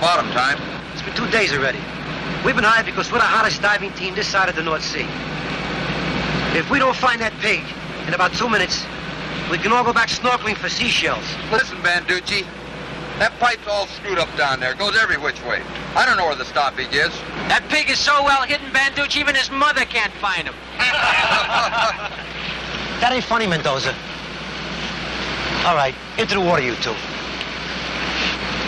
Bottom time. It's been 2 days already. We've been hired because we're the hottest diving team this side of the North Sea. If we don't find that pig in about 2 minutes, we can all go back snorkeling for seashells. Listen, Banducci, that pipe's all screwed up down there. Goes every which way. I don't know where the stoppage is. That pig is so well hidden, Banducci, even his mother can't find him. That ain't funny, Mendoza. All right, into the water, you two.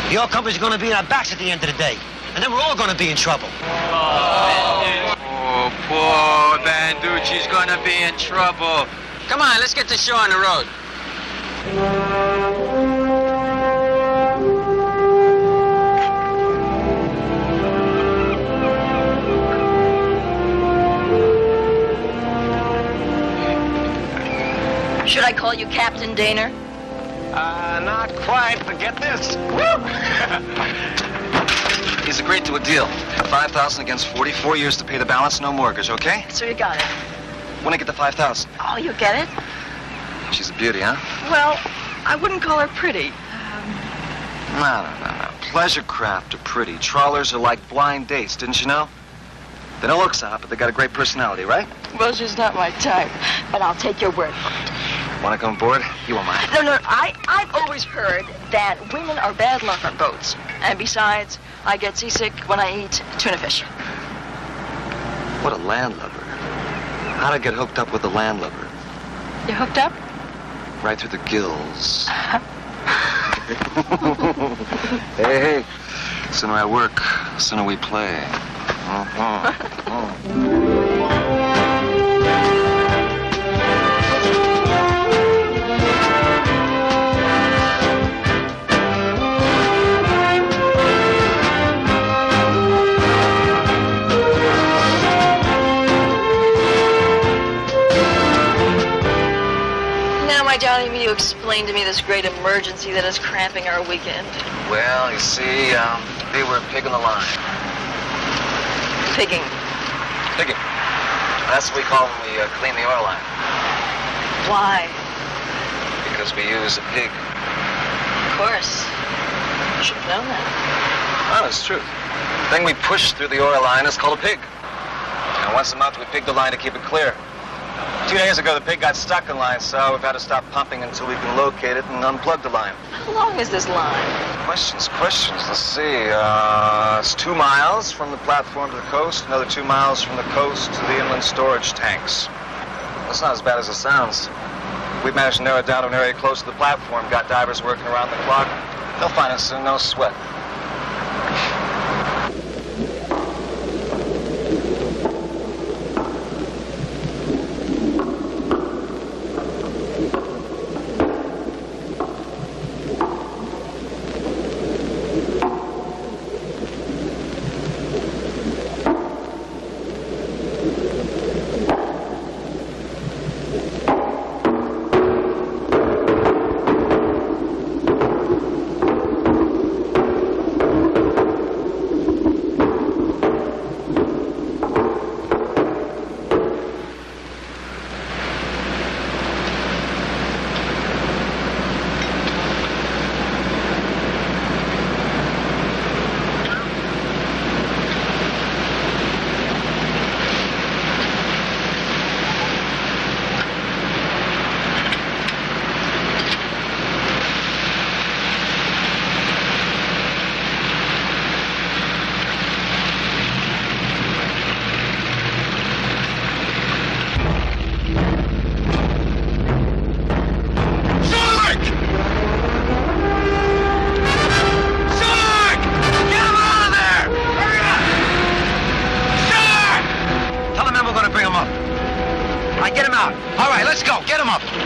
The oil company's gonna be in our backs at the end of the day. And then we're all gonna be in trouble. Oh, poor Banducci's gonna be in trouble. Come on, let's get to shore on the road. Should I call you Captain Daner? Not quite, but get this. He's agreed to a deal. 5,000 against 44 years to pay the balance, no mortgage, okay? So you got it. When I get the 5,000. Oh, you get it? She's a beauty, huh? Well, I wouldn't call her pretty. No. Pleasure craft are pretty. Trawlers are like blind dates, didn't you know? They don't look so hot, but they got a great personality, right? Well, she's not my type, but I'll take your word for it. Want to come aboard? You won't mind. No, I've always heard that women are bad luck on boats. And besides, I get seasick when I eat tuna fish. What a landlubber. How'd I get hooked up with a landlubber? You hooked up? Right through the gills. Hey. Sooner I work, sooner we play. My darling, will you explain to me this great emergency that is cramping our weekend? Well, you see, they were pig on the line. Pigging. Pigging. That's what we call when we clean the oil line. Why? Because we use a pig. Of course. You should have known that. Honest truth. The thing we push through the oil line is called a pig. And once a month we pig the line to keep it clear. 2 days ago, the pig got stuck in line, so we've had to stop pumping until we can locate it and unplug the line. How long is this line? Questions. Let's see. It's 2 miles from the platform to the coast, another 2 miles from the coast to the inland storage tanks. That's not as bad as it sounds. We've managed to narrow it down to an area close to the platform, got divers working around the clock. They'll find us soon, no sweat.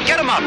Get him up!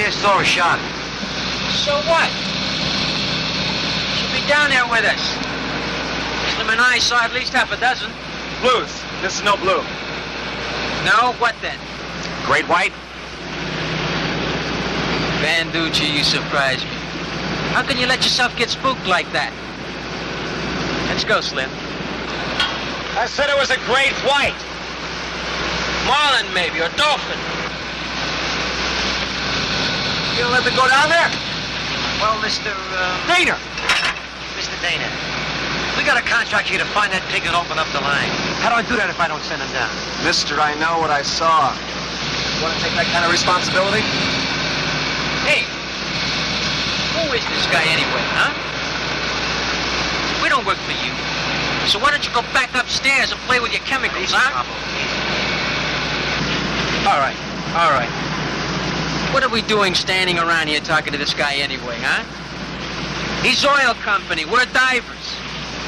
Saw a shot. So what? She'll be down there with us. Slim and I saw at least half a dozen. Blues. This is no blue. No? What then? Great white? Banducci, you surprise me. How can you let yourself get spooked like that? Let's go, Slim. I said it was a great white. Marlin, maybe, or dolphin. You gonna let me go down there? Well, Mr. Dana! Mr. Dana, we got a contract here to find that pig and open up the line. How do I do that if I don't send him down? Mister, I know what I saw. You want to take that kind of responsibility? Hey, who is this guy anyway, huh? We don't work for you. So why don't you go back upstairs and play with your chemicals, huh? All right, all right. What are we doing standing around here talking to this guy anyway, huh? He's oil company, we're divers.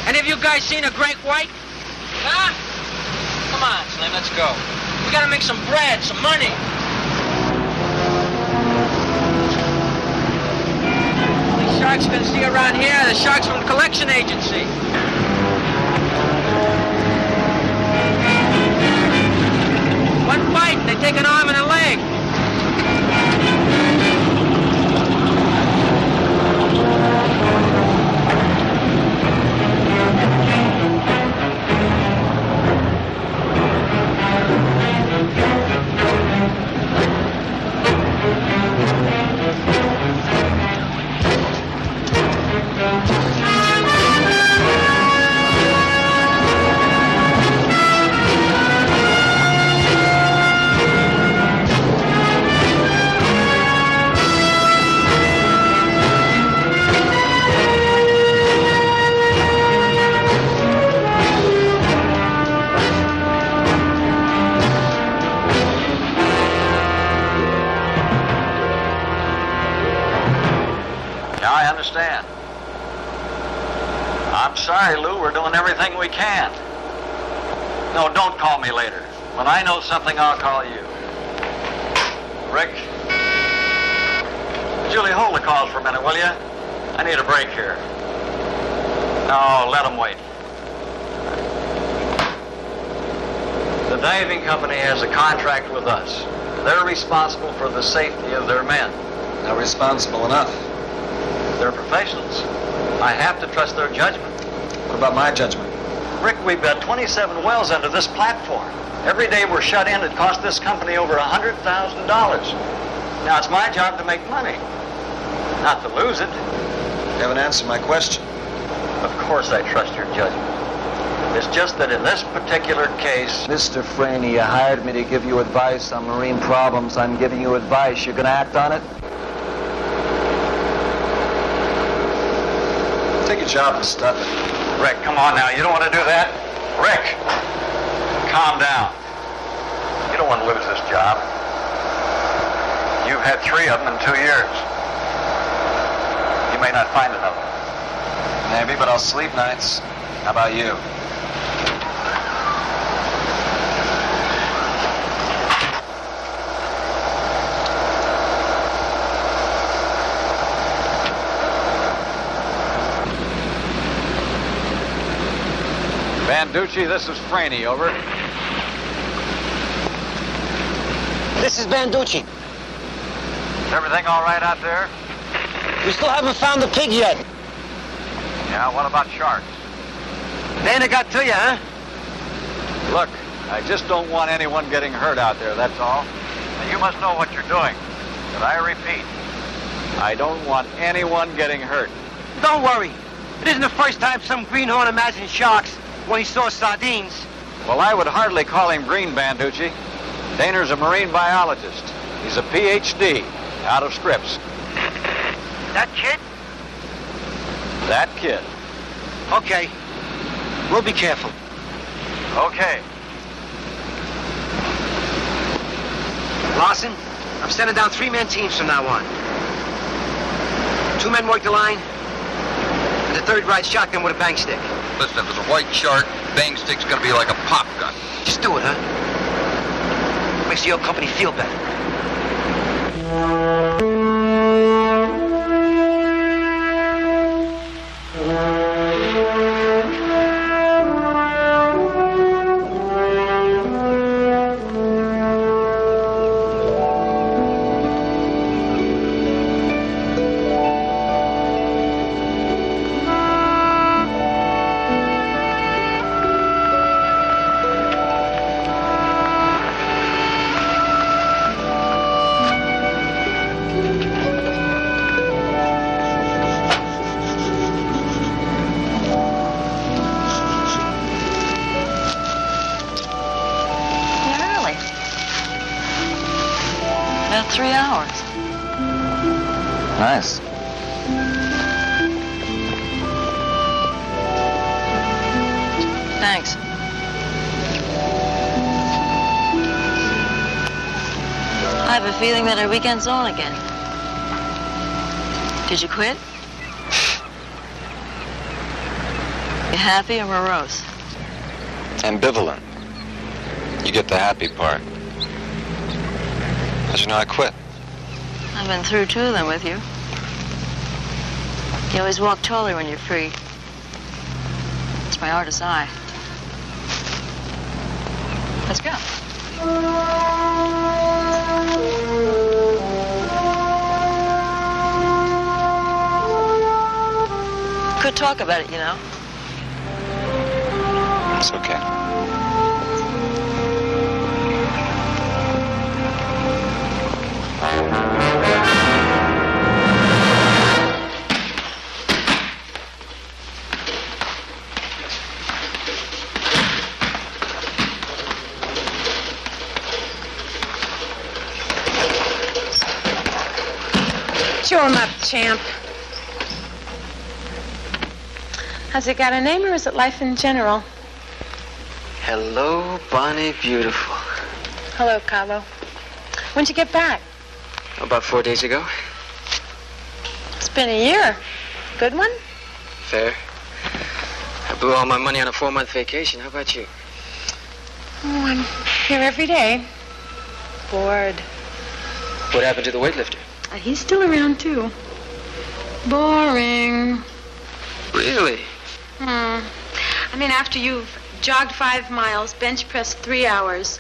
Any of you guys seen a great white? Huh? Come on, Slim, let's go. We gotta make some bread, some money. Only sharks you can see around here are the sharks from the collection agency. One fight, they take an arm and a leg. Understand. I'm sorry, Lou. We're doing everything we can. No, don't call me later. When I know something, I'll call you. Rick? Julie, hold the calls for a minute, will you? I need a break here. No, let them wait. The diving company has a contract with us. They're responsible for the safety of their men. Not responsible enough. They're professionals. I have to trust their judgment. What about my judgment? Rick, we've got 27 wells under this platform. Every day we're shut in, it costs this company over $100,000. Now, it's my job to make money, not to lose it. You haven't answered my question. Of course I trust your judgment. It's just that in this particular case... Mr. Franey, you hired me to give you advice on marine problems. I'm giving you advice. You gonna act on it? Take your job and stuff it. Rick, come on now. You don't want to do that? Rick, calm down. You don't want to lose this job. You've had 3 of them in 2 years. You may not find another one. Maybe, but I'll sleep nights. How about you? Banducci, this is Franny, over. This is Banducci. Is everything all right out there? We still haven't found the pig yet. Yeah, what about sharks? They ain't got to you, huh? Look, I just don't want anyone getting hurt out there, that's all. Now, you must know what you're doing. But I repeat, I don't want anyone getting hurt. Don't worry. It isn't the first time some greenhorn imagined sharks when he saw sardines. Well, I would hardly call him green, Banducci. Daner's a marine biologist. He's a PhD out of Scripps. That kid? That kid. Okay. We'll be careful. Okay. Larson, I'm sending down 3-man teams from now on. 2 men work the line, and the 3rd rides shotgun with a bang stick. Listen, if there's a white shark, bang stick's gonna be like a pop gun. Just do it, huh? Makes the old company feel better. About 3 hours. Nice. Thanks. I have a feeling that our weekend's on again. Did you quit? You happy or morose? Ambivalent. You get the happy part. As you know, I quit. I've been through 2 of them with you. You always walk taller when you're free. It's my artist's eye. Let's go. Could talk about it, you know. It's okay. Show him up, champ. Has it got a name or is it life in general? Hello, Bonnie Beautiful. Hello, Carlo. When'd you get back? About 4 days ago. It's been a year. Good one? Fair. I blew all my money on a 4-month vacation. How about you? Oh, I'm here every day. Bored. What happened to the weightlifter? He's still around, too. Boring. Really? I mean, after you've jogged 5 miles, bench pressed 3 hours,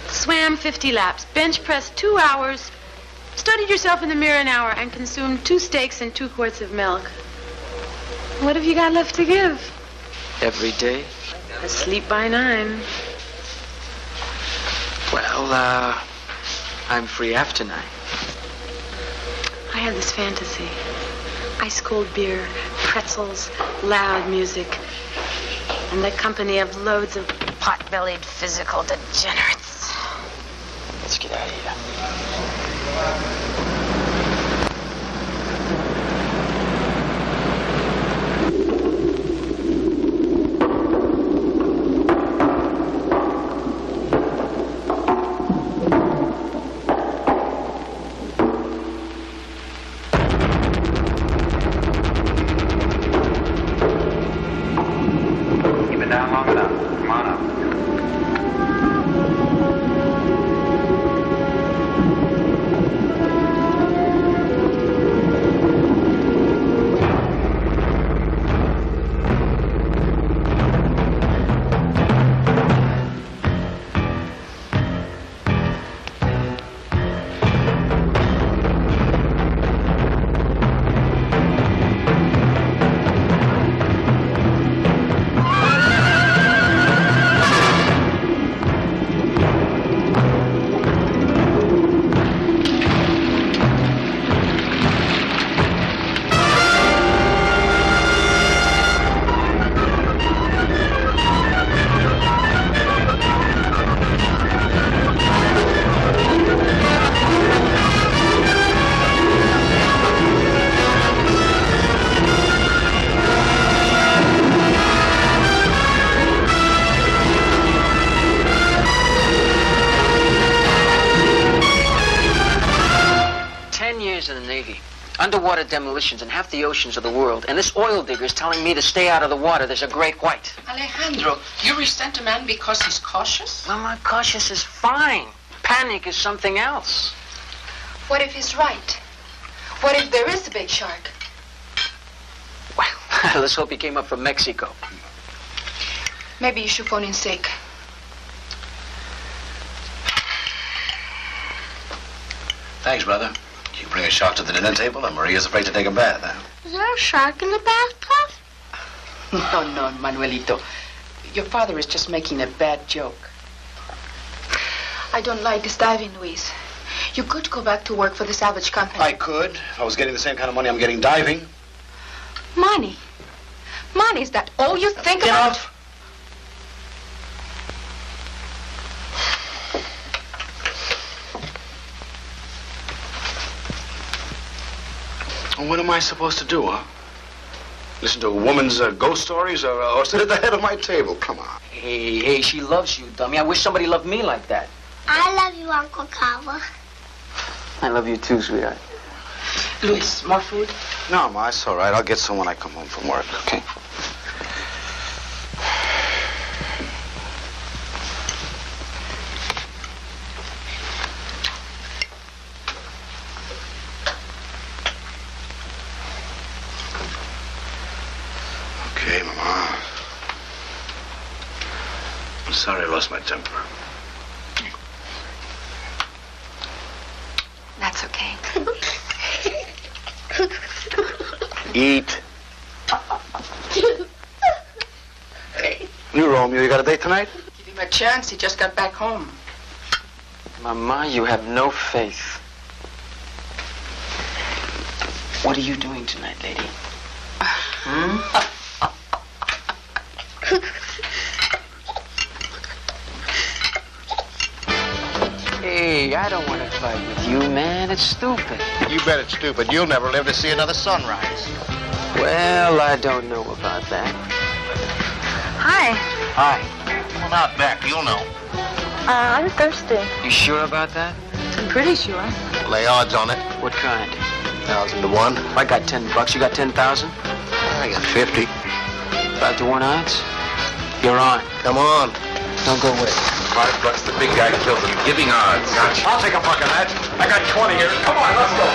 swam 50 laps, bench pressed 2 hours, studied yourself in the mirror an hour, and consumed 2 steaks and 2 quarts of milk. What have you got left to give? Every day? Sleep by 9. Well, I'm free after 9. I have this fantasy. Ice cold beer, pretzels, loud music, and the company of loads of pot-bellied physical degenerates. Let's get out of here. underwater demolitions in half the oceans of the world, and this oil digger is telling me to stay out of the water. There's a great white. Alejandro, you resent a man because he's cautious? Well, my cautious is fine. Panic is something else. What if he's right? What if there is a big shark? Well, let's hope he came up from Mexico. Maybe you should phone in sick. Thanks, brother. You bring a shark to the dinner table, and Maria's afraid to take a bath, huh? Is there a shark in the bathtub? No, Manuelito. Your father is just making a bad joke. I don't like this diving, Luis. You could go back to work for the salvage company. I could, if I was getting the same kind of money I'm getting diving. Money? Money, is that all you think about? Enough. Well, what am I supposed to do, huh? Listen to a woman's ghost stories or sit at the head of my table? Come on. Hey, she loves you, dummy. I wish somebody loved me like that. I love you, Uncle Cava. I love you too, sweetheart. Luis, more food? No, Ma, it's all right. I'll get some when I come home from work, okay? Okay, Mama. I'm sorry I lost my temper. That's okay. Eat. You, Romeo, you got a date tonight? Give him a chance. He just got back home. Mama, you have no faith. What are you doing tonight, lady? Hey, I don't want to fight with you, man. It's stupid. You bet it's stupid. You'll never live to see another sunrise. Well, I don't know about that. Hi. Hi. Come on out back. You'll know. I'm thirsty. You sure about that? I'm pretty sure. Lay odds on it. What kind? 1,000 to 1. I got $10. You got 10,000? I got 50. 5 to 1 odds? You're on. Come on. Don't go away. $5, the big guy kills him. Giving odds. Gotcha. I'll take a buck of that. I got 20 here. Come on, let's go.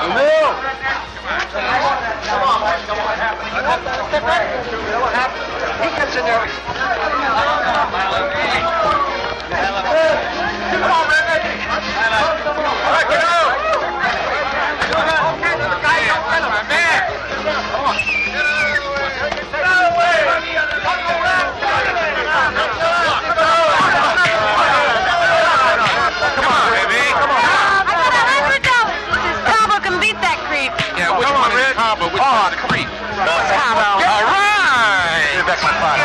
Emil! Come on, what happened? He gets in there. Come on, man. Back it out. Okay, the guy don't kill him, man. Come on. Get out of the way. Come around. Come on, baby. Come on. I got $100. This Cabo can beat that creep. Yeah, which one is Cabo? Which one is the creep? Cabo. All right. Give back my father.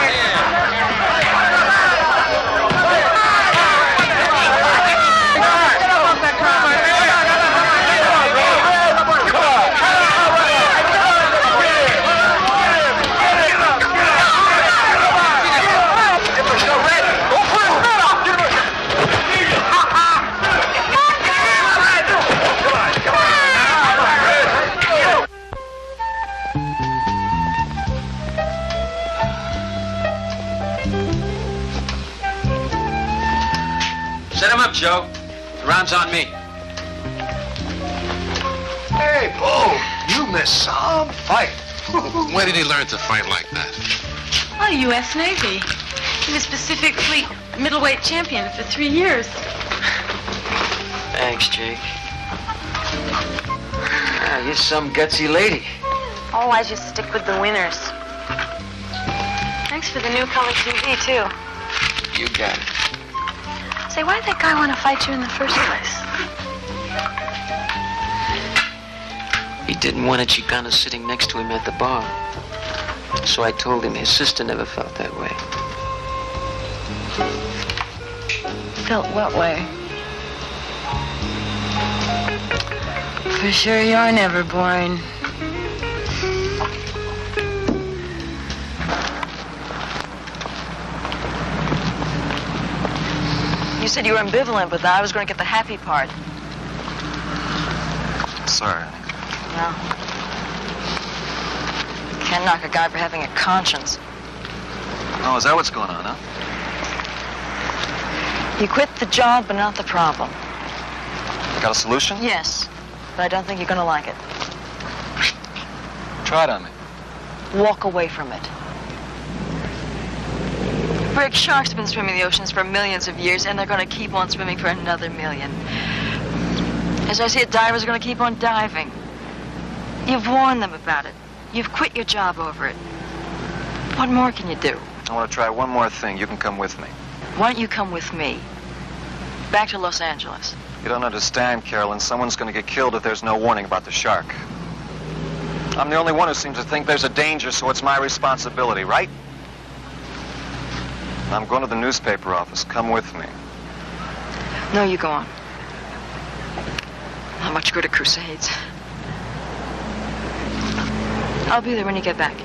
Set him up, Joe. The round's on me. Hey, Bo, you missed some fight. Where did he learn to fight like that? Oh, U.S. Navy. He was Pacific Fleet middleweight champion for 3 years. Thanks, Jake. Ah, you're some gutsy lady. Always just stick with the winners. Thanks for the new color TV, too. You got it. Say, why did that guy want to fight you in the first place? He didn't want a Chicana sitting next to him at the bar. So I told him his sister never felt that way. Felt what way? For sure you're never boring. You said you were ambivalent, but I was going to get the happy part. Sorry. Well, can't knock a guy for having a conscience. Oh, is that what's going on, huh? You quit the job, but not the problem. Got a solution? Yes, but I don't think you're going to like it. Try it on me. Walk away from it. Brig sharks have been swimming the oceans for millions of years, and they're going to keep on swimming for another million. As I see it, divers are going to keep on diving. You've warned them about it. You've quit your job over it. What more can you do? I want to try one more thing. You can come with me. Why don't you come with me? Back to Los Angeles. You don't understand, Carolyn. Someone's going to get killed if there's no warning about the shark. I'm the only one who seems to think there's a danger, so it's my responsibility, right? I'm going to the newspaper office. Come with me. No, you go on. Not much good at crusades. I'll be there when you get back.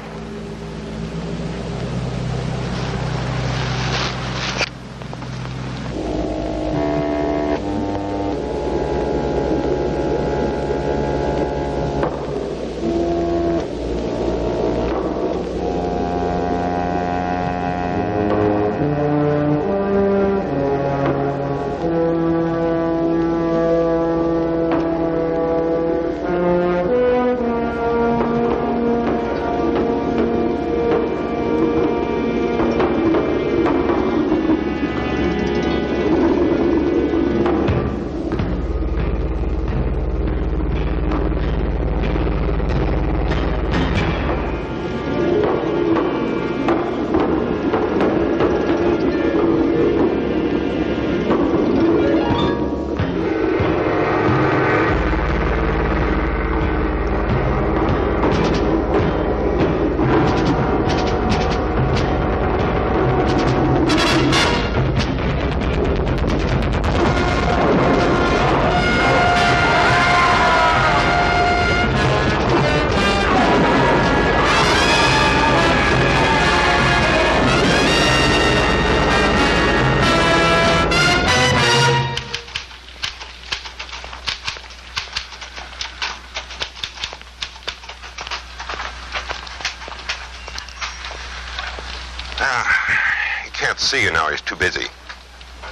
See you now. He's too busy.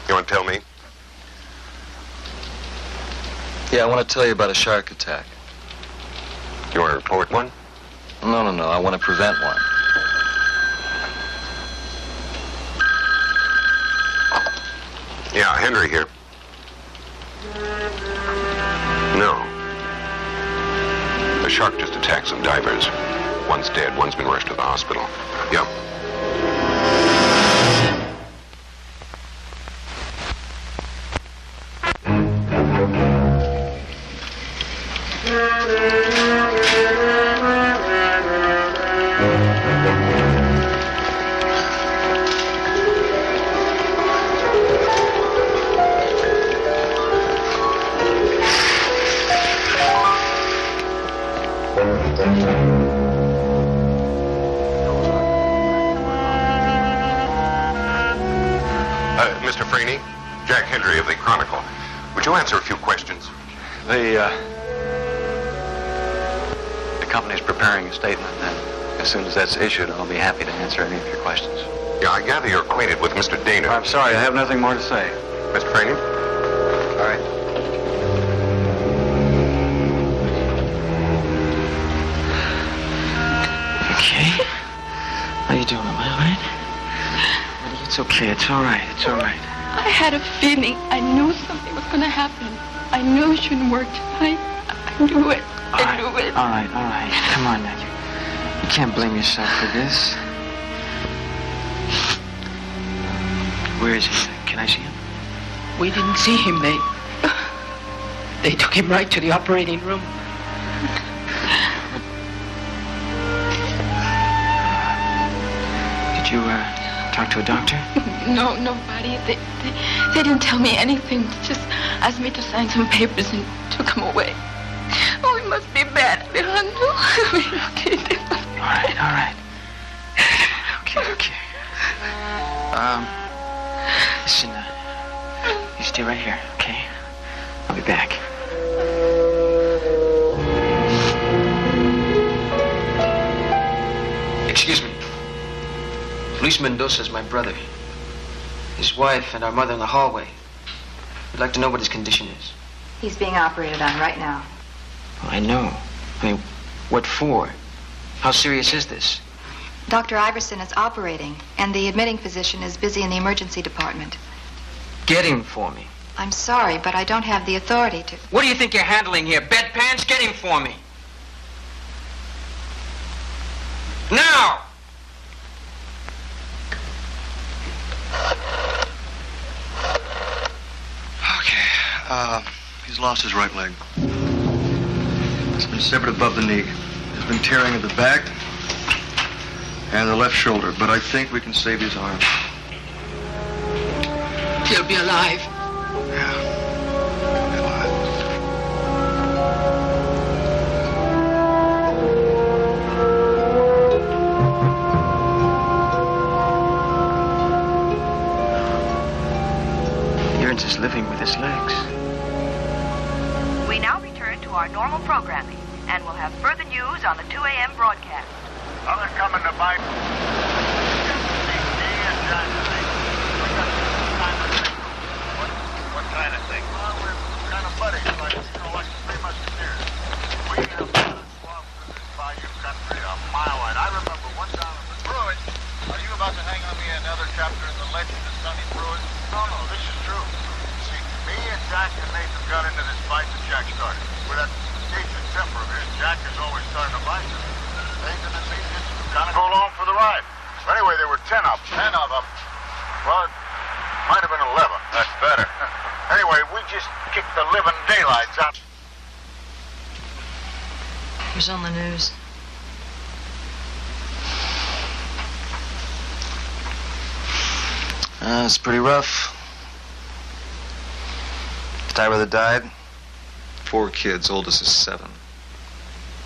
You want to tell me? Yeah, I want to tell you about a shark attack. You want to report one? No. I want to prevent one. Yeah, Henry here. No. The shark just attacked some divers. One's dead. One's been rushed to the hospital. Yep. Mr. Franey, Jack Hendry of the Chronicle. Would you answer a few questions? The company's preparing a statement, and as soon as that's issued, I'll be happy to answer any of your questions. Yeah, I gather you're acquainted with Mr. Dana. I'm sorry, I have nothing more to say. Mr. Franey? All right. Okay. How you doing? Am I all right? It's okay. It's all right. It's all right. I had a feeling. I knew something was going to happen. I knew it shouldn't work tonight. I knew it. I knew it. All right. Come on now. You can't blame yourself for this. Where is he? Can I see him? We didn't see him. They took him right to the operating room. Did you talk to a doctor? No, nobody. They didn't tell me anything. Just asked me to sign some papers and took him away. Oh, it must be bad, Alejandro. All right. Okay. Listen, Stay right here, okay? I'll be back. Excuse me. Luis Mendoza's my brother. His wife and our mother in the hallway. We'd like to know what his condition is. He's being operated on right now. Well, I know. I mean, what for? How serious is this? Dr. Iverson is operating, and the admitting physician is busy in the emergency department. Get him for me. I'm sorry, but I don't have the authority to... What do you think you're handling here? Bedpans? Get him for me. Now! Okay, he's lost his right leg. It's been severed above the knee. There's been tearing of the back and the left shoulder, but I think we can save his arm. He'll be alive. Just living with his legs. We now return to our normal programming, and we'll have further news on the 2 a.m. broadcast. Well, they're coming to buy... What kind of thing? Well, we're kind of buddies, like the Three Musketeers. We have swapped through this bayou country a mile wide. I remember one time in the Pruitt. Are you about to hang on me another chapter in the legend of Sonny Pruitt? No, this is true. Me and Jack and Nathan got into this fight that Jack started. With that decent temper of his, Jack is always starting to fight. Nathan and me just kind of go along for the ride. But anyway, there were 10 of them. Well, it might have been 11. That's better. Anyway, we just kicked the living daylights out. Who's on the news? It's pretty rough. Diver that died, 4 kids, oldest is 7.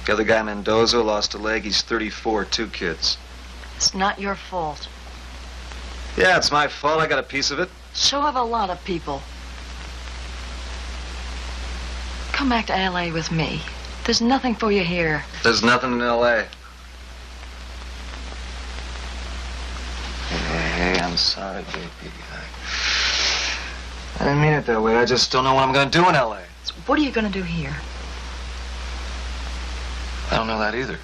The other guy, Mendoza, lost a leg. He's 34, 2 kids. It's not your fault. Yeah, it's my fault. I got a piece of it. So have a lot of people. Come back to L.A. with me. There's nothing for you here. There's nothing in L.A. Hey, I'm sorry, JP. I didn't mean it that way. I just don't know what I'm going to do in L.A. So what are you going to do here? I don't know that either.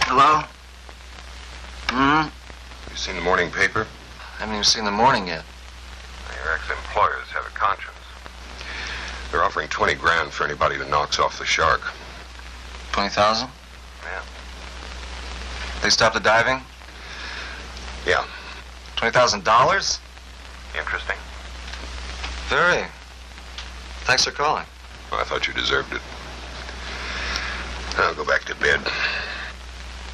Hello? You seen the morning paper? I haven't even seen the morning yet. Your ex-employers have a conscience. They're offering 20 grand for anybody that knocks off the shark. 20,000? Yeah. They stopped the diving? Yeah. $20,000? Interesting. Ferry. Thanks for calling. Well, I thought you deserved it. I'll go back to bed.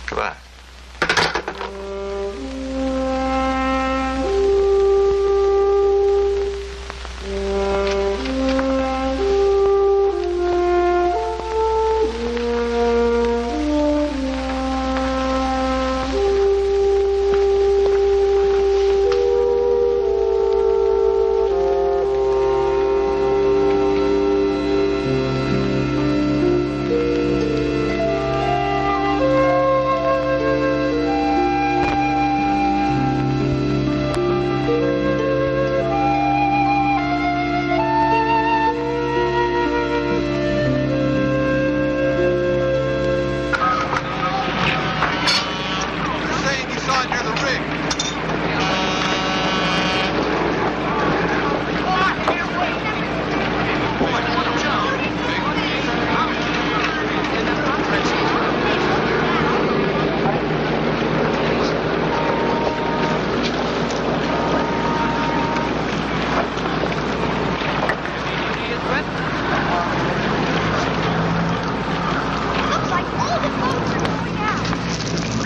Goodbye.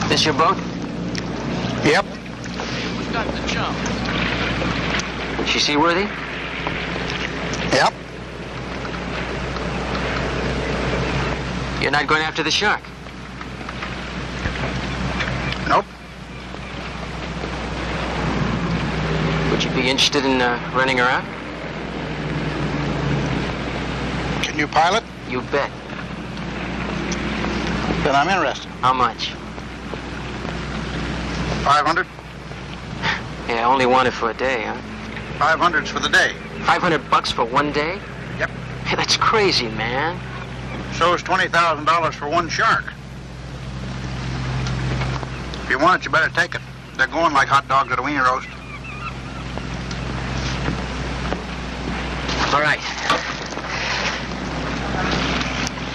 This your boat? Yep. We got the jump. Is she seaworthy? Yep. You're not going after the shark? Nope. Would you be interested in renting her out? Can you pilot? You bet. Then I'm interested. How much? 500? Yeah, I only want it for a day, huh? 500's for the day. $500 for one day? Yep. Hey, that's crazy, man. So is $20,000 for one shark. If you want it, you better take it. They're going like hot dogs at a wiener roast. All right.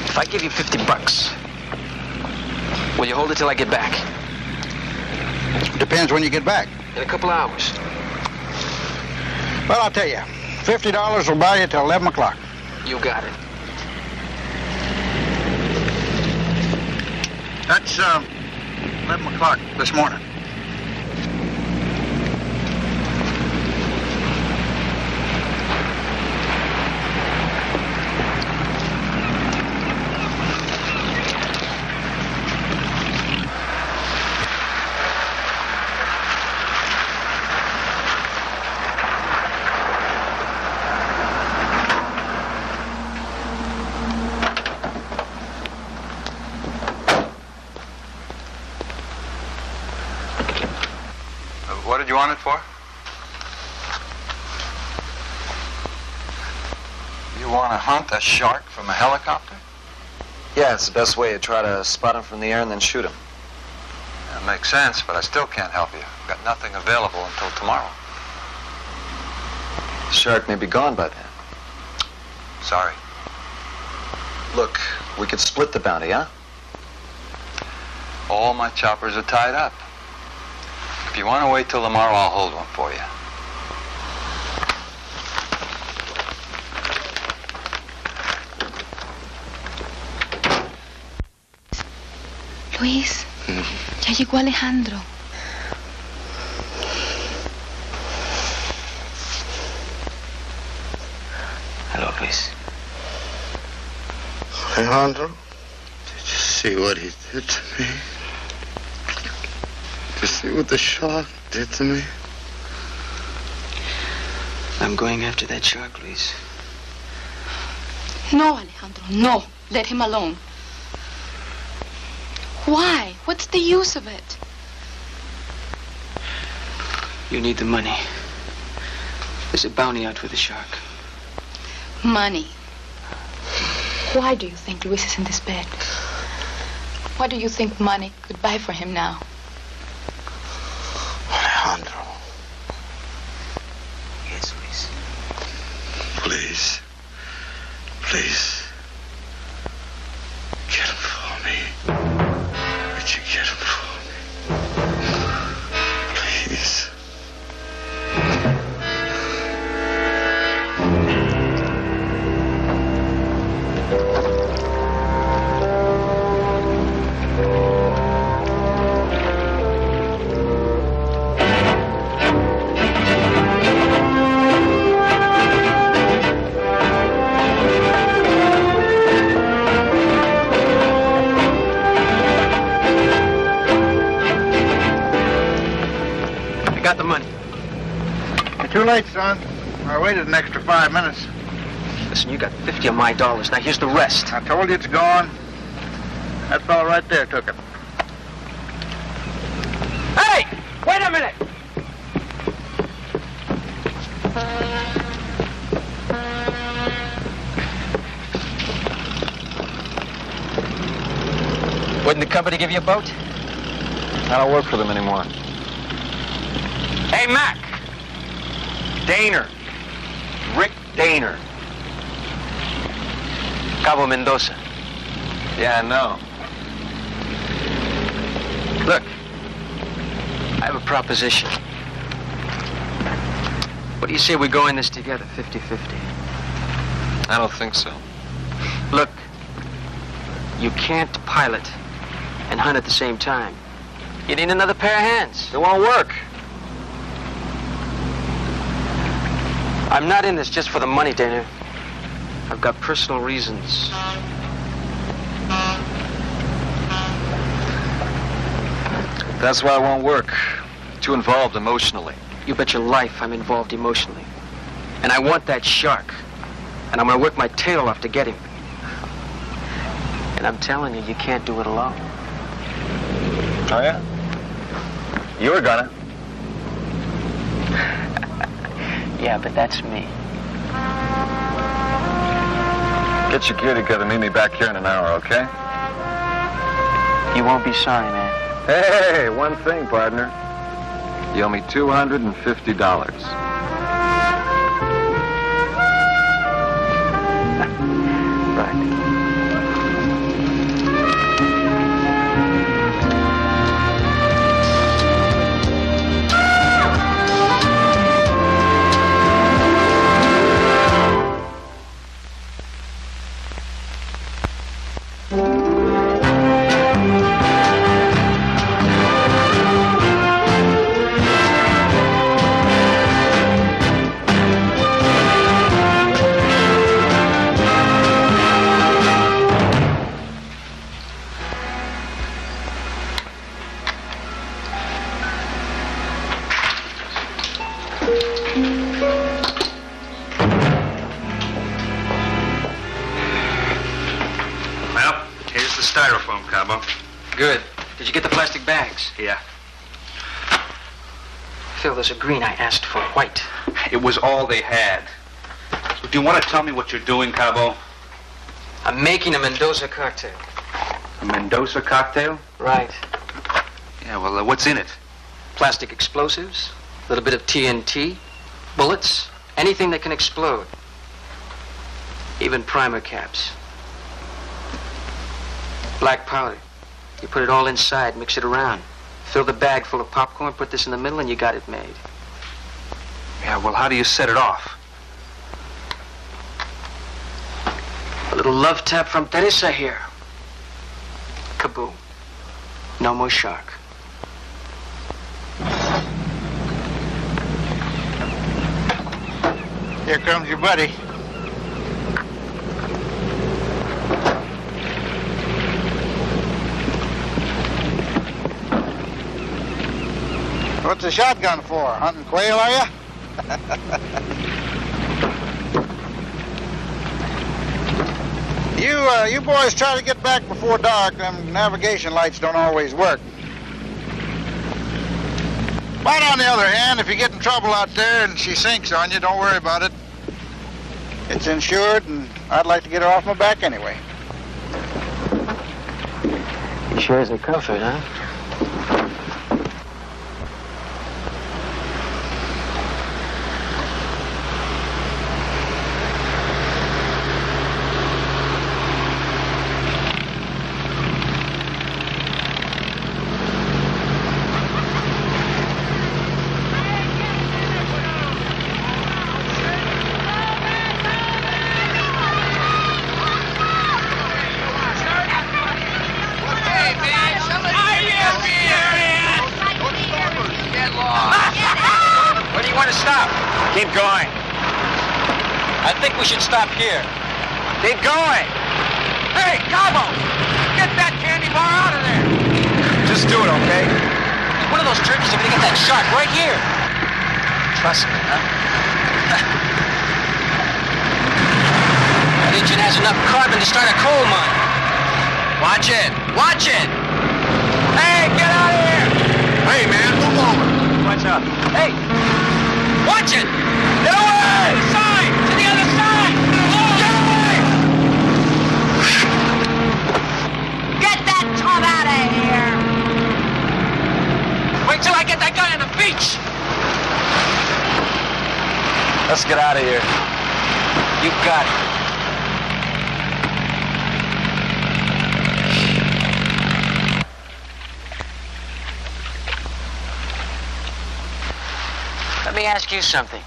If I give you $50, will you hold it till I get back? Depends when you get back. In a couple hours. Well, I'll tell you. $50 will buy you till 11 o'clock. You got it. That's 11 o'clock this morning. What did you want it for? You want to hunt a shark from a helicopter? Yeah, it's the best way to try to spot him from the air and then shoot him. That makes sense, but I still can't help you. I've got nothing available until tomorrow. The shark may be gone by then. Sorry. Look, we could split the bounty, huh? All my choppers are tied up. If you want to wait till tomorrow, I'll hold one for you. Luis, ya llegó Alejandro. Hello, Luis. Alejandro, did you see what he did to me? Did you see what the shark did to me? I'm going after that shark, Luis. No, Alejandro, no. Let him alone. Why? What's the use of it? You need the money. There's a bounty out for the shark. Money. Why do you think Luis is in this bed? What do you think money could buy for him now? Alejandro. Yes, Luis. Please. Please. Get him for me. Would you get him for me? Please. Too late, son. I waited an extra 5 minutes. Listen, you got 50 of my dollars. Now here's the rest. I told you it's gone. That fellow right there took it. Hey! Wait a minute! Wouldn't the company give you a boat? I don't work for them anymore. Hey, Mac! Daner. Rick Daner. Cabo Mendoza. Yeah, I know. Look, I have a proposition. What do you say we go in this together, 50-50? I don't think so. Look, you can't pilot and hunt at the same time. You need another pair of hands. It won't work. I'm not in this just for the money, Dana. I've got personal reasons. That's why it won't work. Too involved emotionally. You bet your life I'm involved emotionally. And I want that shark. And I'm gonna work my tail off to get him. And I'm telling you, you can't do it alone. Oh, yeah? You were gonna. Yeah, but that's me. Get your gear together. Meet me back here in an hour, okay? You won't be sorry, man. Hey, one thing, partner. You owe me $250. Right. Good. Did you get the plastic bags? Yeah. Phil, there's a green. I asked for white. It was all they had. So do you want to tell me what you're doing, Cabo? I'm making a Mendoza cocktail. A Mendoza cocktail? Right. Yeah, well, what's in it? Plastic explosives, a little bit of TNT, bullets, anything that can explode. Even primer caps. Black powder. You put it all inside, mix it around. Fill the bag full of popcorn, put this in the middle, and you got it made. Yeah, well, how do you set it off? A little love tap from Teresa here. Kaboom. No more shark. Here comes your buddy. What's the shotgun for? Hunting quail, are you? You boys try to get back before dark. Them navigation lights don't always work. But on the other hand, if you get in trouble out there and she sinks on you, don't worry about it. It's insured, and I'd like to get her off my back anyway. You sure is a comfort, huh? Keep going. I think we should stop here. Keep going. Hey, Cabo! Get that candy bar out of there! Just do it, okay? One of those turkeys are gonna get that shark right here. Trust me, huh? That engine has enough carbon to start a coal mine. Watch it! Watch it! Hey, get out of here! Hey, man, move over. What's up? Hey! Watch it! Get away! Side! To the other side! Get away! Get that tub out of here! Wait till I get that guy on the beach! Let's get out of here. You got it. Let me ask you something.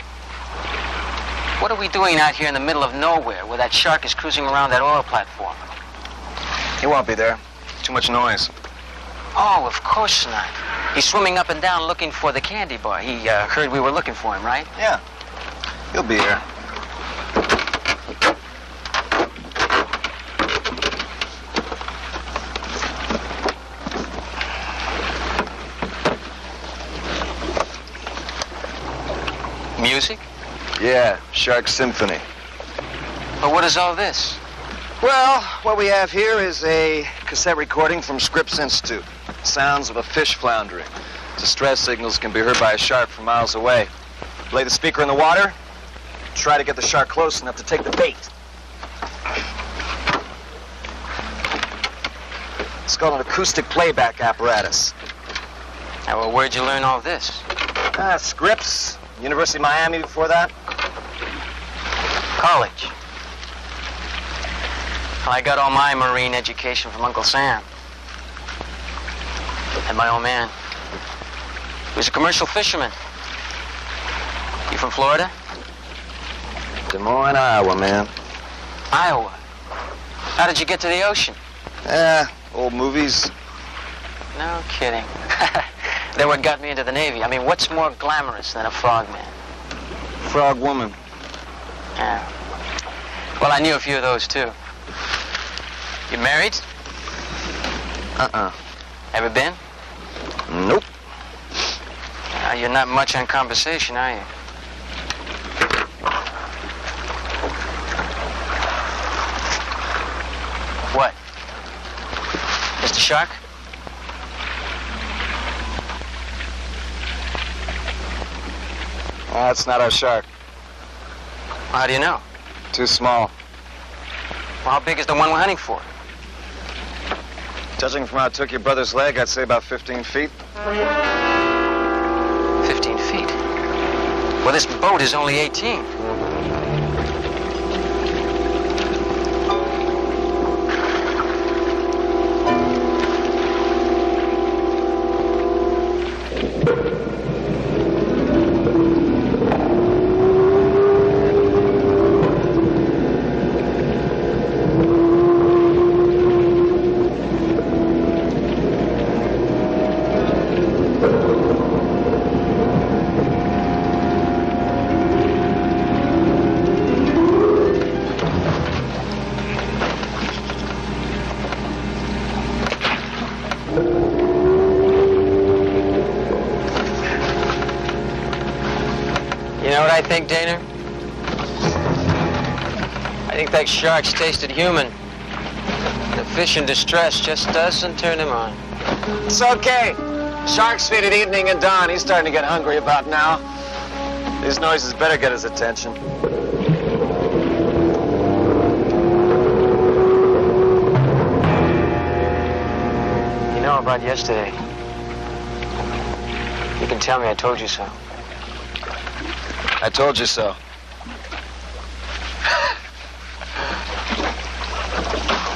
What are we doing out here in the middle of nowhere where that shark is cruising around that oil platform? He won't be there. Too much noise. Oh, of course not. He's swimming up and down looking for the candy bar. He heard we were looking for him, right? Yeah. He'll be here. Music? Yeah, Shark Symphony. But what is all this? Well, what we have here is a cassette recording from Scripps Institute. Sounds of a fish floundering. Distress signals can be heard by a shark from miles away. Lay the speaker in the water. Try to get the shark close enough to take the bait. It's called an acoustic playback apparatus. Now, well, where'd you learn all this? Scripps. University of Miami before that. College. Well, I got all my marine education from Uncle Sam. And my old man. He was a commercial fisherman. You from Florida? Des Moines, Iowa, man. Iowa? How did you get to the ocean? Old movies. No kidding. They're what got me into the Navy. I mean, what's more glamorous than a frogman? Frog woman. Yeah. Well, I knew a few of those, too. You married? Ever been? Nope. You're not much on conversation, are you? What? Mr. Shark? That's not our shark. How do you know? Too small. Well, how big is the one we're hunting for? Judging from how it took your brother's leg, I'd say about 15 feet. 15 feet? Well, this boat is only 18. I think, Dana? I think that shark's tasted human. The fish in distress just doesn't turn him on. It's okay. Sharks feed at evening and dawn. He's starting to get hungry about now. These noises better get his attention. You know about yesterday. You can tell me I told you so. I told you so.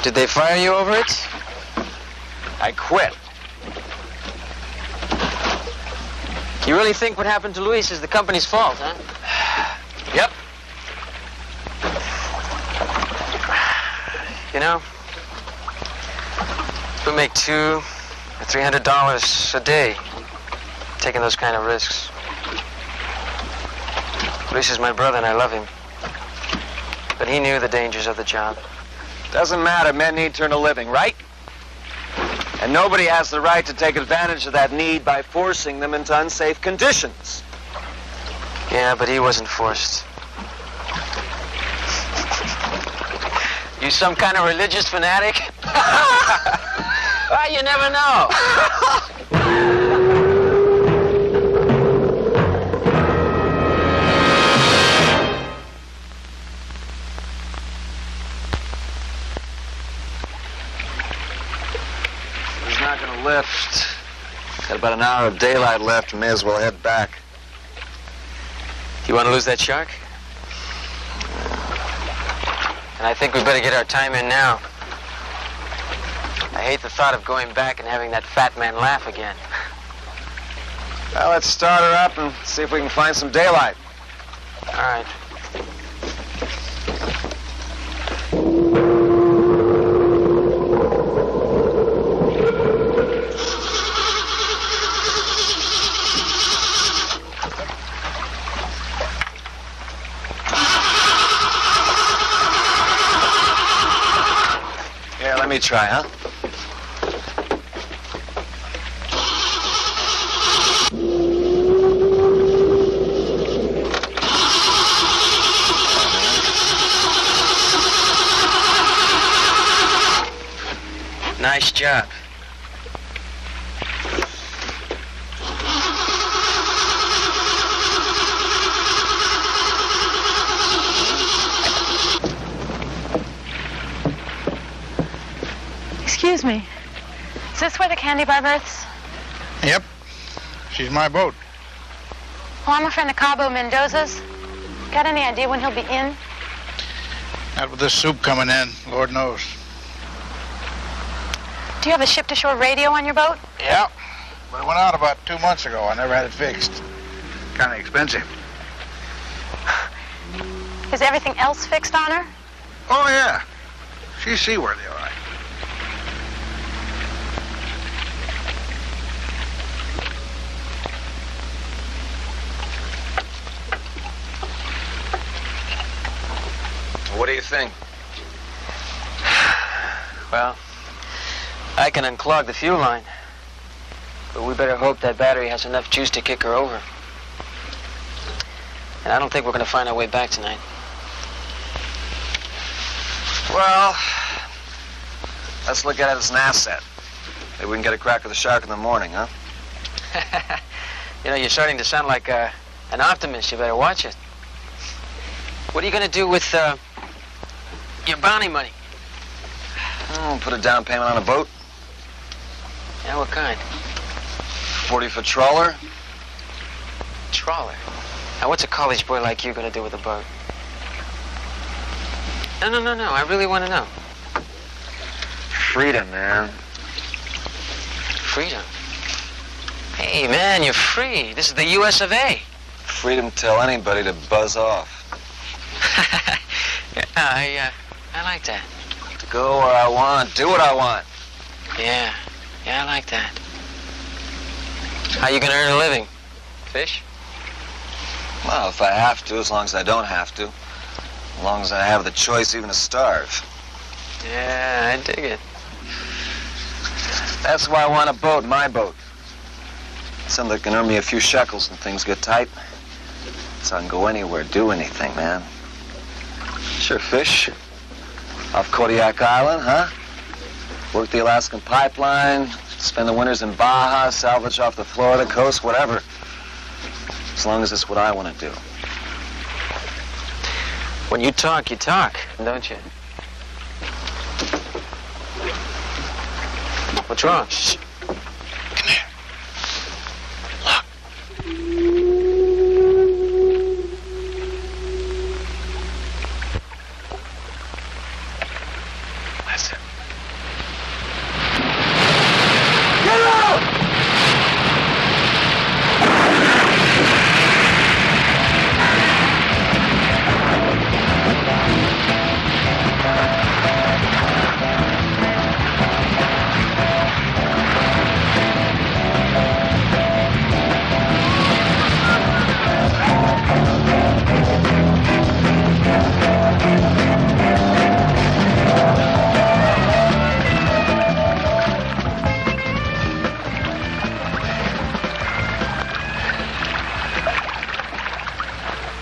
Did they fire you over it? I quit. You really think what happened to Luis is the company's fault, huh? Yep. You know, we make $200 or $300 a day taking those kind of risks. Luis is my brother and I love him. But he knew the dangers of the job. Doesn't matter. Men need to earn a living, right? And nobody has the right to take advantage of that need by forcing them into unsafe conditions. Yeah, but he wasn't forced. You some kind of religious fanatic? Well, you never know. He's not gonna lift. Got about an hour of daylight left. May as well head back. You want to lose that shark? And I think we better get our time in now. I hate the thought of going back and having that fat man laugh again. Well, let's start her up and see if we can find some daylight. All right. Let me try, huh? Nice job. Excuse me. Is this where the candy bar berths? Yep. She's my boat. Well, I'm a friend of Cabo Mendoza's. Got any idea when he'll be in? Not with this soup coming in, Lord knows. Do you have a ship-to-shore radio on your boat? Yeah. But it went out about 2 months ago. I never had it fixed. Kind of expensive. Is everything else fixed on her? Oh, yeah. She's seaworthy, all right. What do you think? Well, I can unclog the fuel line. But we better hope that battery has enough juice to kick her over. And I don't think we're going to find our way back tonight. Well, let's look at it as an asset. Maybe we can get a crack of the shark in the morning, huh? You know, you're starting to sound like an optimist. You better watch it. What are you going to do with your bounty money? Oh, put a down payment on a boat. Yeah, what kind? 40-foot trawler. Trawler? Now, what's a college boy like you going to do with a boat? No. I really want to know. Freedom, man. Freedom? Hey, man, you're free. This is the US of A. Freedom to tell anybody to buzz off. Yeah, I like that. To go where I want, do what I want. Yeah, I like that. How you gonna earn a living? Fish? Well, if I have to, as long as I don't have to. As long as I have the choice even to starve. Yeah, I dig it. That's why I want a boat, my boat. Something that can earn me a few shekels when things get tight. So I can go anywhere, do anything, man. Sure, fish. Off Kodiak Island, huh? Work the Alaskan pipeline, spend the winters in Baja, salvage off the Florida coast, whatever. As long as it's what I want to do. When you talk, don't you? What's wrong? Shh. Come here. Look. Listen. Get out!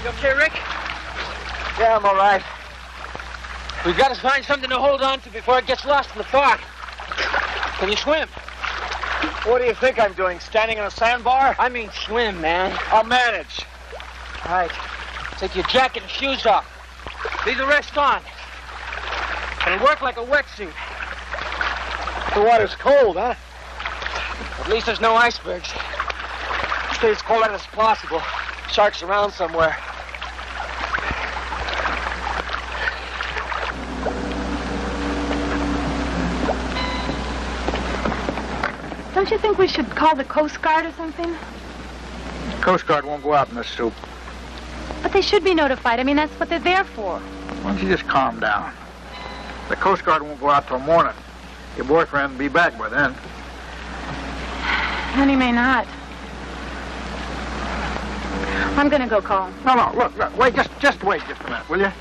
You okay, Rick? Yeah, I'm all right. We've got to find something to hold on to before it gets lost in the fog. Can you swim? What do you think I'm doing, standing in a sandbar? I mean swim, man. I'll manage. All right. Take your jacket and shoes off. Leave the rest on. It'll work like a wetsuit. The water's cold, huh? At least there's no icebergs. Stay as cold as possible. Sharks around somewhere. Don't you think we should call the Coast Guard or something? Coast Guard won't go out in this soup. But they should be notified. I mean, that's what they're there for. Why don't you just calm down? The Coast Guard won't go out till morning. Your boyfriend will be back by then. And he may not. I'm gonna go call him. No, look, wait, just wait just a minute, will you?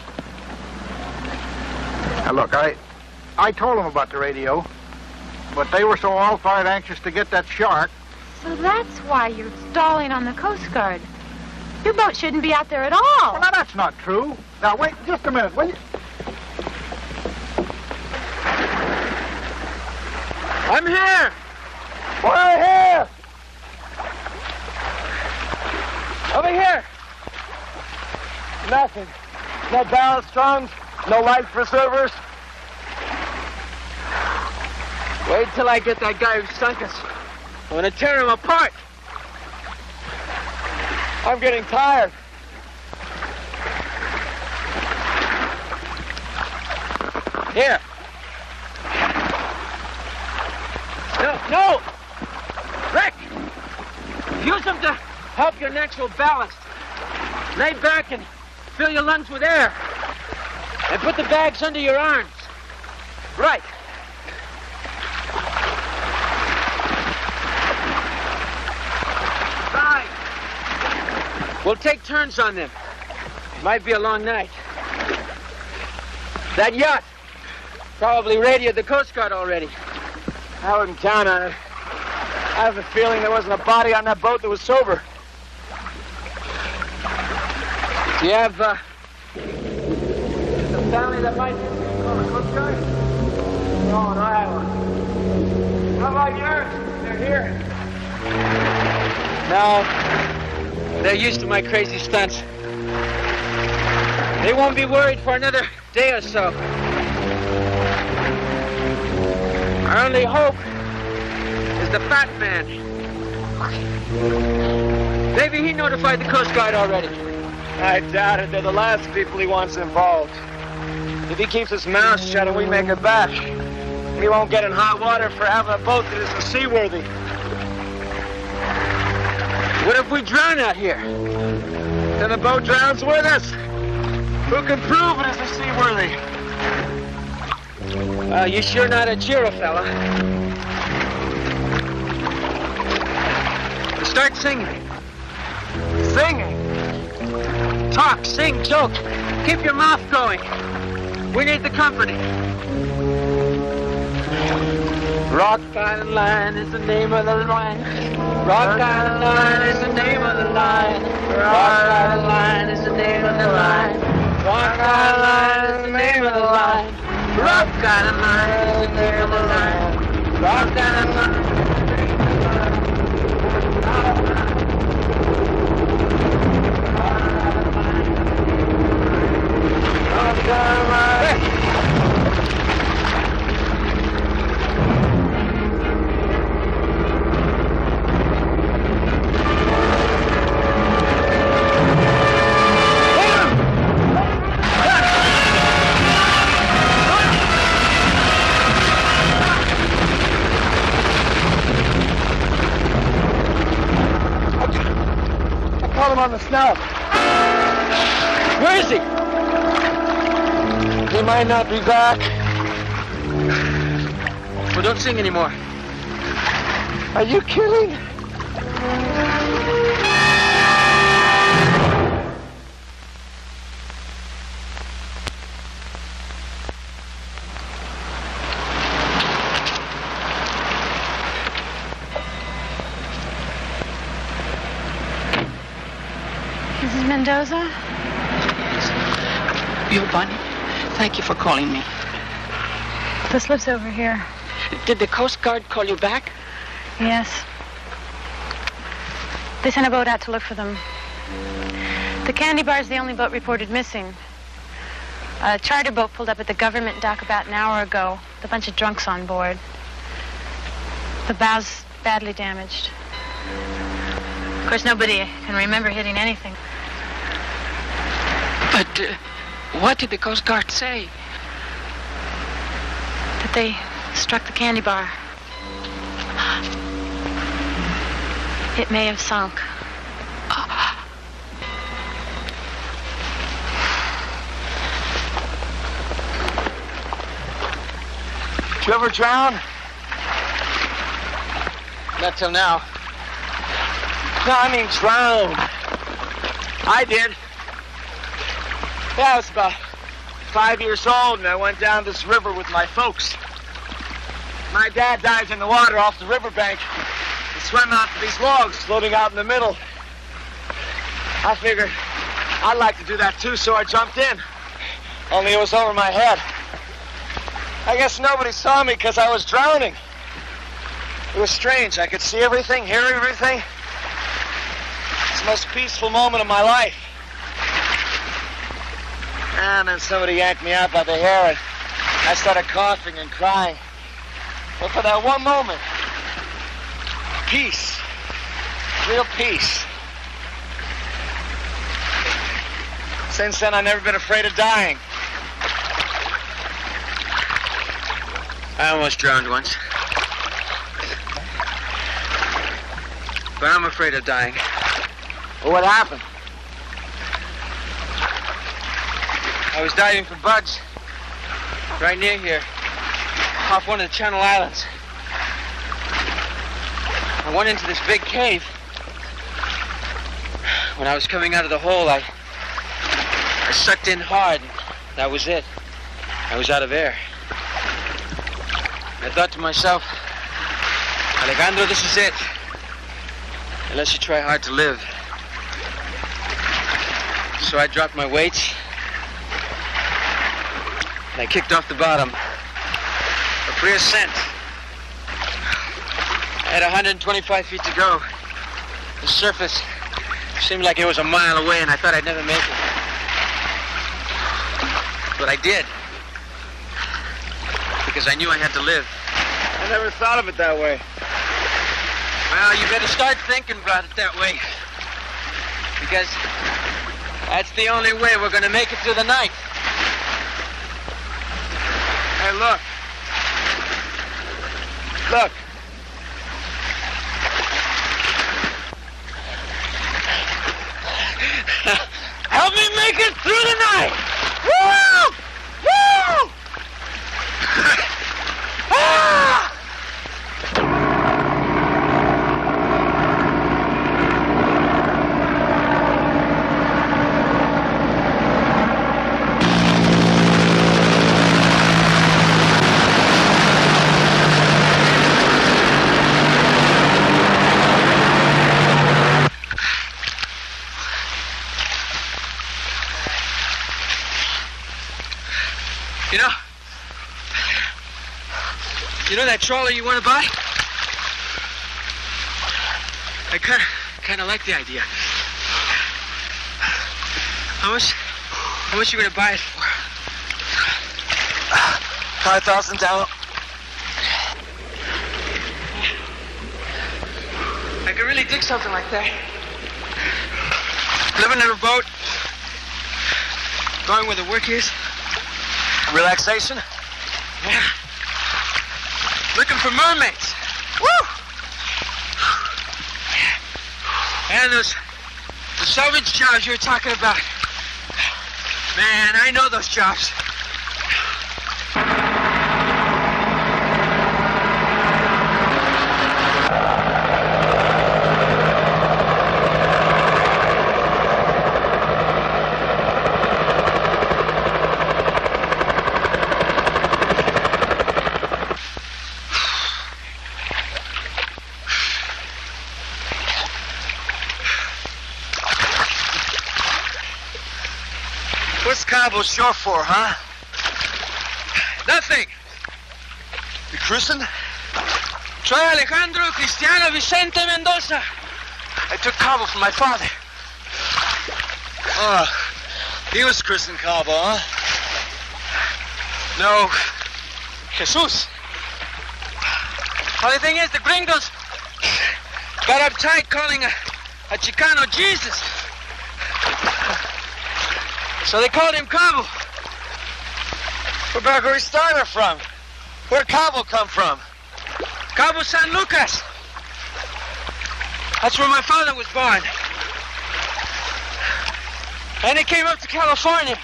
Now, look, I told them about the radio, but they were so all-fired anxious to get that shark. So that's why you're stalling on the Coast Guard. Your boat shouldn't be out there at all. Well, now, that's not true. Now, wait just a minute, will you? I'm here! We're here! Over here! Nothing. No ballast drums, no life preservers. Wait till I get that guy who sunk us. I'm gonna tear him apart. I'm getting tired. Here. No! Rick! Use them to help your natural ballast. Lay back and fill your lungs with air. And put the bags under your arms. Right. Right. We'll take turns on them. Might be a long night. That yacht probably radioed the Coast Guard already. I wouldn't count on it. I have a feeling there wasn't a body on that boat that was sober. Do you have, a family that might call the Coast Guard? No, not I one. How about yours? They're here. No. They're used to my crazy stunts. They won't be worried for another day or so. Our only hope is the fat man. Maybe he notified the Coast Guard already. I doubt it. They're the last people he wants involved. If he keeps his mouth shut and we make it back, he won't get in hot water for having a boat that isn't seaworthy. What if we drown out here? Then the boat drowns with us. Who can prove it isn't seaworthy? You're sure not a cheerer, fella. Start singing. Singing? Talk, sing, joke. Keep your mouth going. We need the company. Rock Island Line is the name of the line. Rock Island Line is the name of the line. Rock Island Line is the name of the line. Rock Island Line is the name of the line. Rock Island Line is the name of the line. Rock Island Line. On the snow. Where is he? He might not be back. Well, don't sing anymore. Are you kidding? Mrs. Mendoza? You, Bonnie? Thank you for calling me. The slip's over here. Did the Coast Guard call you back? Yes. They sent a boat out to look for them. The Candy Bar's the only boat reported missing. A charter boat pulled up at the government dock about an hour ago with a bunch of drunks on board. The bow's badly damaged. Of course, nobody can remember hitting anything. But what did the Coast Guard say? That they struck the Candy Bar. It may have sunk. Did you ever drown? Not till now. No, I mean drown. I did. Yeah, I was about 5 years old, and I went down this river with my folks. My dad dived in the water off the riverbank and swam out to these logs floating out in the middle. I figured I'd like to do that too, so I jumped in. Only it was over my head. I guess nobody saw me because I was drowning. It was strange. I could see everything, hear everything. It's the most peaceful moment of my life. And then somebody yanked me out by the hair, and I started coughing and crying. But for that one moment, peace, real peace. Since then, I've never been afraid of dying. I almost drowned once. But I'm afraid of dying. Well, what happened? I was diving for bugs right near here, off one of the Channel Islands. I went into this big cave. When I was coming out of the hole, I sucked in hard. That was it. I was out of air. I thought to myself, Alejandro, this is it. Unless you try hard to live. So I dropped my weights. And I kicked off the bottom. A free ascent. I had 125 feet to go. The surface seemed like it was a mile away, and I thought I'd never make it. But I did. Because I knew I had to live. I never thought of it that way. Well, you better start thinking about it that way. Because that's the only way we're going to make it through the night. Hey, look. Look. Help me make it through the night! Woo! Woo! Ah! You know that trawler you want to buy? I kind of like the idea. How much you going to buy it for? 5,000 down. I could really dig something like that. Living in a boat, going where the work is. Relaxation? Yeah. Looking for mermaids. Woo! And the salvage jobs you were talking about. Man, I know those jobs. What's Campos short for, huh? Nothing. You christened? Soy Alejandro Cristiano Vicente Mendoza. I took Cabo from my father. Oh, he was christened Cabo, huh? No. Jesus. Only thing is, the gringos got uptight calling a Chicano Jesus. So they called him Cabo. We're back where he started from. Where'd Cabo come from? Cabo San Lucas. That's where my father was born. And he came up to California.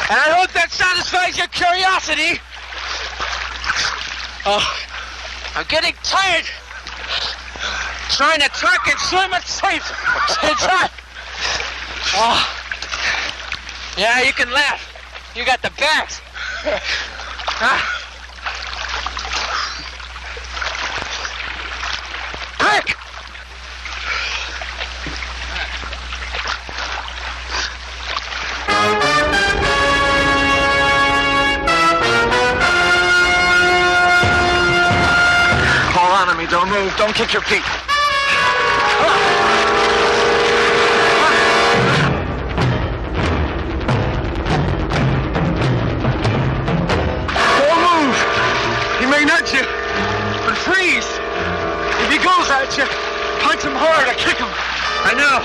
And I hope that satisfies your curiosity. Oh, I'm getting tired trying to truck and swim at safe. It's hot. Oh, yeah, you can laugh. You got the bags. Huh? Quick! Hold on to me. Don't move. Don't kick your feet. Don't move. He may nudge you, but freeze. If he goes at you, punch him hard or kick him. I know.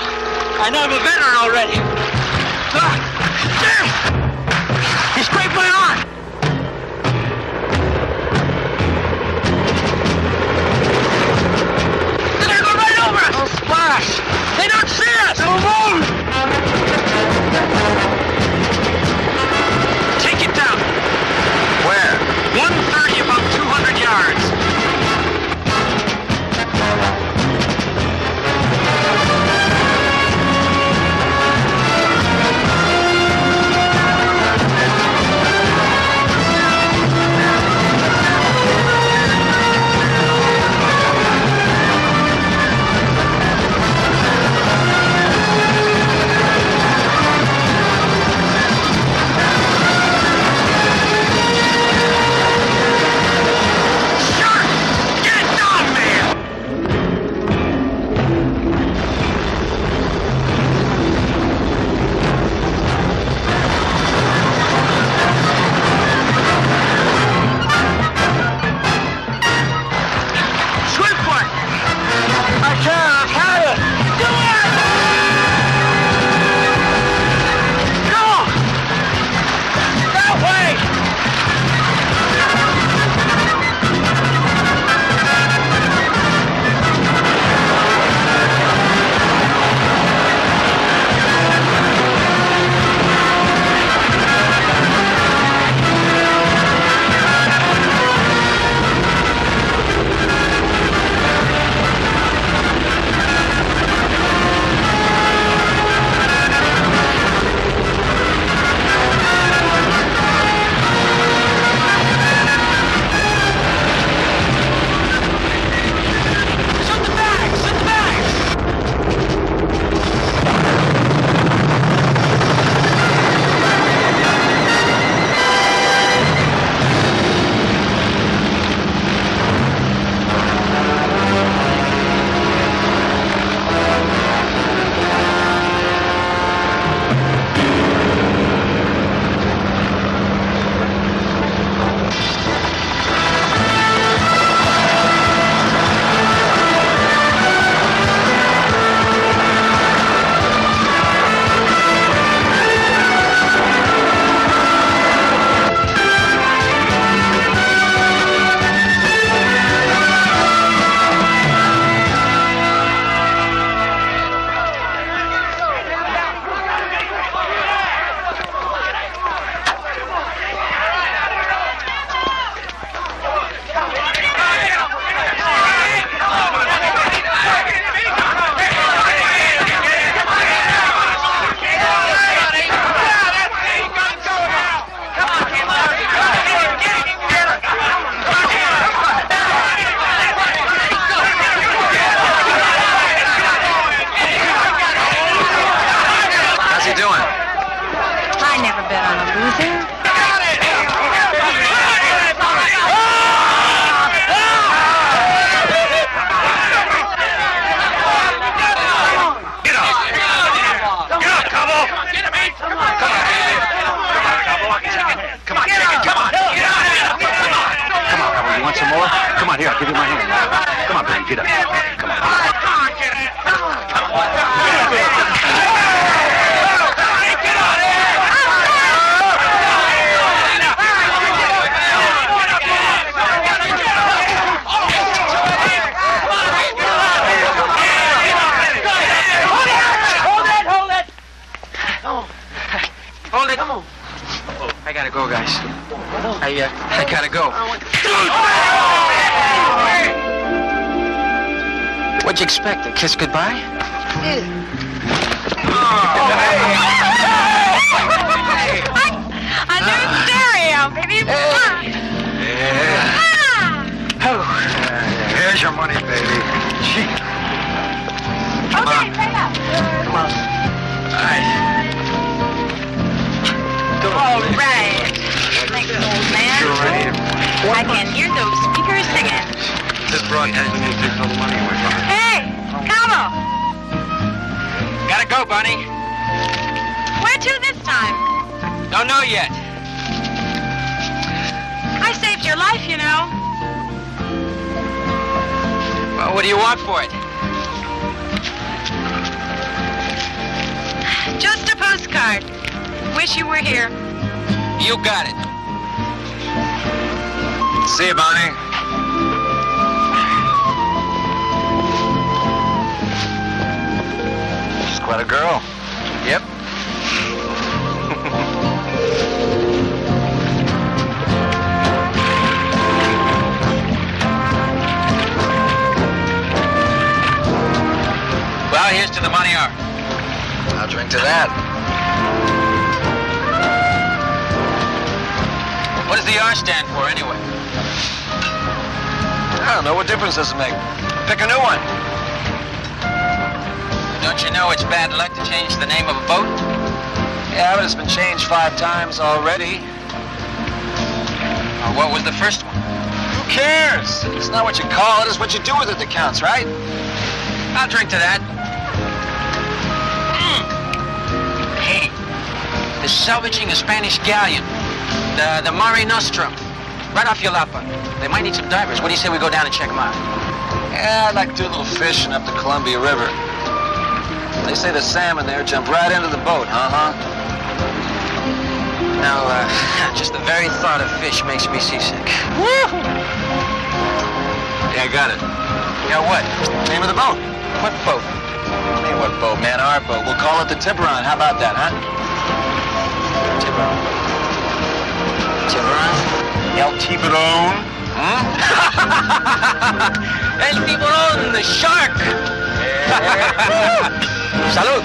I'm a veteran already. Damn! He scraped my arm. They're gonna go right over us. Don't splash. They don't see us. Don't move. Take it down. Where? 130, about 200 yards. hold it. I gotta go, guys. I gotta go. What'd you expect? A kiss goodbye? A new stereo, baby. Here's your money, baby. Gee. Okay, pay up. Come on. All right. Thanks, old man. I can hear those speakers singing. This broadcast needs to take all the money away from it. Hey, Cabo. Gotta go, Bunny. Where to this time? Don't know yet. I saved your life, you know. Well, what do you want for it? Just a postcard. Wish you were here. You got it. See you, Bonnie. She's quite a girl. Yep. Well, here's to the money hour. I'll drink to that. What does the R stand for, anyway? I don't know. What difference does it make? Pick a new one. Don't you know it's bad luck to change the name of a boat? Yeah, but it's been changed 5 times already. What was the first one? Who cares? It's not what you call it, it's what you do with it that counts, right? I'll drink to that. Hey, they're salvaging a Spanish galleon, the Mare Nostrum, right off Yalapa. They might need some divers. What do you say we go down and check them out? Yeah, I'd like to do a little fishing up the Columbia River. They say the salmon there jump right into the boat, Now, just the very thought of fish makes me seasick. Woo! Yeah, I got it. Yeah, what? Name of the boat. What boat? Hey, what boat, man? Our boat. We'll call it the Tiburon. How about that, huh? Tiburon. Tiburon? El Tiburon. El Tiburon, the shark! Salud!